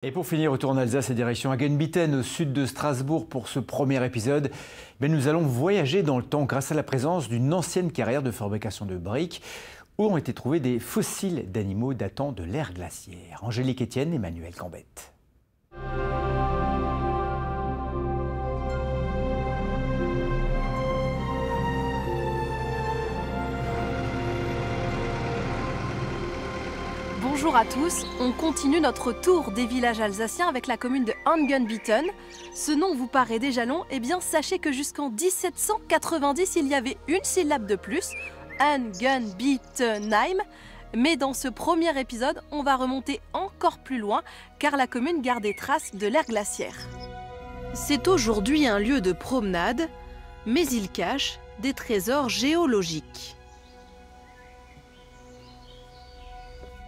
Et pour finir, retour en Alsace et direction Hagenbitten, au sud de Strasbourg, pour ce premier épisode. Nous allons voyager dans le temps grâce à la présence d'une ancienne carrière de fabrication de briques où ont été trouvés des fossiles d'animaux datant de l'ère glaciaire. Angélique Etienne, Emmanuel Cambette. Bonjour à tous, on continue notre tour des villages alsaciens avec la commune de Hagenbitten. Ce nom vous paraît déjà long, eh bien sachez que jusqu'en 1790 il y avait une syllabe de plus, Hagenbittenheim. Mais dans ce premier épisode, on va remonter encore plus loin car la commune garde des traces de l'ère glaciaire. C'est aujourd'hui un lieu de promenade, mais il cache des trésors géologiques.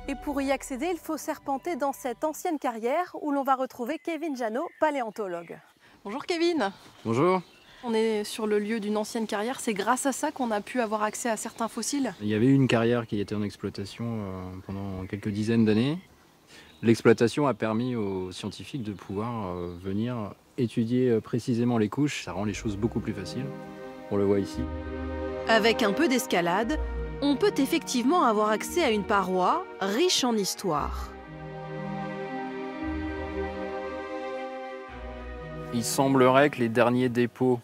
Et pour y accéder, il faut serpenter dans cette ancienne carrière où l'on va retrouver Kevin Janot, paléontologue. Bonjour Kevin. Bonjour. On est sur le lieu d'une ancienne carrière, c'est grâce à ça qu'on a pu avoir accès à certains fossiles. Il y avait une carrière qui était en exploitation pendant quelques dizaines d'années. L'exploitation a permis aux scientifiques de pouvoir venir étudier précisément les couches, ça rend les choses beaucoup plus faciles. On le voit ici. Avec un peu d'escalade, on peut effectivement avoir accès à une paroi riche en histoire. Il semblerait que les derniers dépôts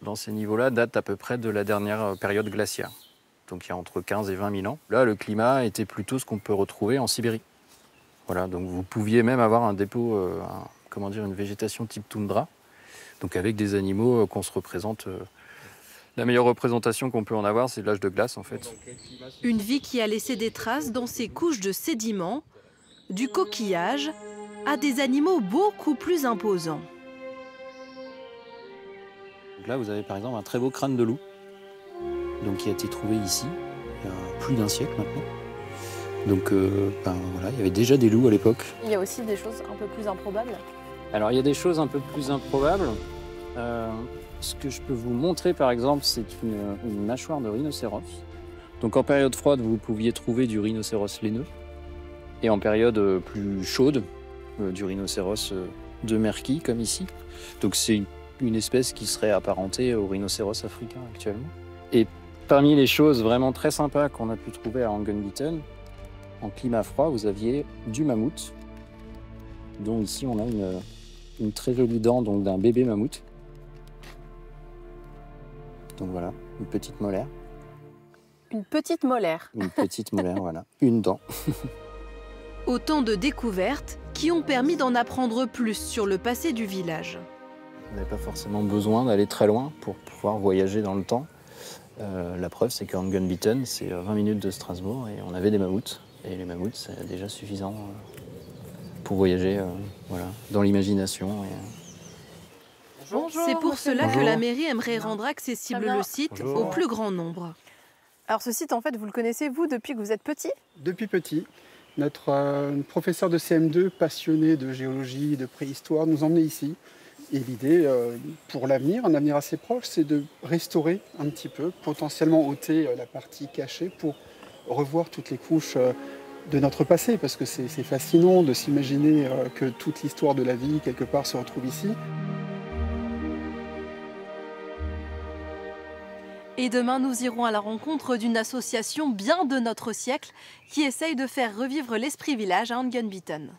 dans ces niveaux-là datent à peu près de la dernière période glaciaire. Donc il y a entre 15 et 20 000 ans. Là, le climat était plutôt ce qu'on peut retrouver en Sibérie. Voilà, donc vous pouviez même avoir un dépôt, une végétation type toundra, donc avec des animaux qu'on se représente. La meilleure représentation qu'on peut en avoir, c'est l'âge de glace en fait. Une vie qui a laissé des traces dans ces couches de sédiments, du coquillage à des animaux beaucoup plus imposants. Donc là, vous avez par exemple un très beau crâne de loup, donc qui a été trouvé ici, il y a plus d'un siècle maintenant. Donc voilà, il y avait déjà des loups à l'époque. Il y a aussi des choses un peu plus improbables. Alors il y a des choses un peu plus improbables. Ce que je peux vous montrer par exemple, c'est une mâchoire de rhinocéros. Donc en période froide, vous pouviez trouver du rhinocéros laineux. Et en période plus chaude, du rhinocéros de Merki, comme ici. Donc c'est une espèce qui serait apparentée au rhinocéros africain actuellement. Et parmi les choses vraiment très sympas qu'on a pu trouver à Hagenbitten, en climat froid, vous aviez du mammouth, dont ici on a une très jolie dent d'un bébé mammouth. Donc voilà, une petite molaire. Une petite molaire. Une petite molaire, voilà. Une dent. Autant de découvertes qui ont permis d'en apprendre plus sur le passé du village. On n'avait pas forcément besoin d'aller très loin pour pouvoir voyager dans le temps. La preuve, c'est qu'en Hagenbitten, c'est 20 minutes de Strasbourg et on avait des mammouths. Et les mammouths, c'est déjà suffisant pour voyager dans l'imagination. C'est pour cela que la mairie aimerait rendre accessible le site au plus grand nombre. Alors ce site, en fait, vous le connaissez, vous, depuis que vous êtes petit? Depuis petit. Notre professeur de CM2, passionné de géologie, de préhistoire, nous emmenait ici. Et l'idée, pour l'avenir, un avenir assez proche, c'est de restaurer un petit peu, potentiellement ôter la partie cachée pour revoir toutes les couches de notre passé, parce que c'est fascinant de s'imaginer que toute l'histoire de la vie, quelque part, se retrouve ici. Et demain, nous irons à la rencontre d'une association bien de notre siècle qui essaye de faire revivre l'esprit village à Hagenbitten.